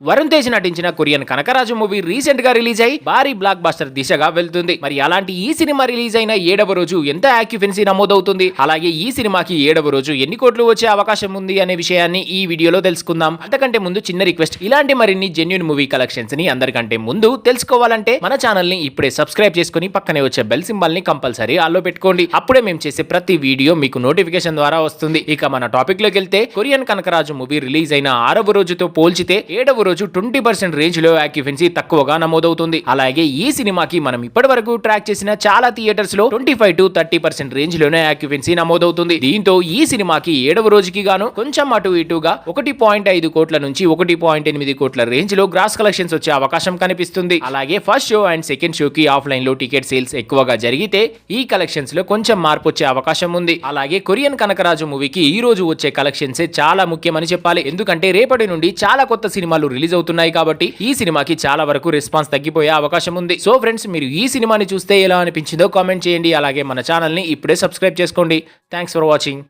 వరుణ్ తేజ్ నటించిన Korean Kanakaraju movie recent గా release అయి భారీ బ్లాక్ బస్టర్ దిశగా వెళ్తుంది. మరి అలాంటి ఈ సినిమా రిలీజ్ అయిన 7వ రోజు ఎంత ఆక్యుపెన్సీ నమోదవుతుంది, అలాగే ఈ సినిమాకి 7వ రోజు ఎన్ని కోట్లు వచ్చే అవకాశం ఉంది అనే విషయాన్ని ఈ వీడియోలో తెలుసుకుందాం. అంతకంటే ముందు చిన్న రిక్వెస్ట్, ఇలాంటి మరిన్ని జెన్యూన్ మూవీ కలెక్షన్స్ ని అందరికంటే ముందు తెలుసుకోవాలంటే మన ఛానల్ ని ఇప్పుడే సబ్స్క్రైబ్ చేసుకుని పక్కనే వచ్చే బెల్ సింబల్ ని కంపల్సరీ ఆల్లో పెట్టుకోండి. అప్పుడే మేము చేసే ప్రతి వీడియో మీకు నోటిఫికేషన్ ద్వారా వస్తుంది. ఇక మన టాపిక్ లోకి వెళ్తే, కొరియన్ కనకరాజు మూవీ రిలీజ్ అయిన 6వ రోజుతో పోల్చితే 7వ రోజు 20% రేంజ్ లో ఆక్యుపెన్సీ తక్కువగా నమోదవుతుంది. అలాగే ఈ సినిమాకి మనం ఇప్పటి వరకు ట్రాక్ చేసిన చాలా థియేటర్స్ లో 25 to 30% రేంజ్ లోనే ఆక్యుపెన్సీ నమోదవుతుంది. దీంతో ఈ సినిమాకి 7వ రోజుకి గాను కొంచెం అటు ఇటుగా 1.5 కోట్ల నుంచి 1.8 కోట్ల రేంజ్ లో గ్రాస్ కలెక్షన్స్ వచ్చే అవకాశం కనిపిస్తుంది. అలాగే first show and second show కి ఆఫ్లైన్ లో టికెట్ సేల్స్ ఎక్కువగా జరిగితే ఈ కలెక్షన్స్ లో కొంచెం మార్పు వచ్చే అవకాశం ఉంది. అలాగే కొరియన్ కనకరాజు మూవీకి ఈ రోజు వచ్చే కలెక్షన్స్ చాలా ముఖ్యమని చెప్పాలి. ఎందుకంటే రేపటి నుండి చాలా కొత్త సినిమాలు రిలీజ్ అవుతున్నాయి కాబట్టి ఈ సినిమాకి చాలా వరకు రెస్పాన్స్ తగ్గిపోయే అవకాశం ఉంది. సో ఫ్రెండ్స్, మీరు ఈ సినిమాని చూస్తే ఎలా అనిపించిందో కామెంట్ చేయండి. అలాగే మన ఛానల్ ని ఇప్పుడే సబ్స్క్రైబ్ చేసుకోండి. Thanks for watching.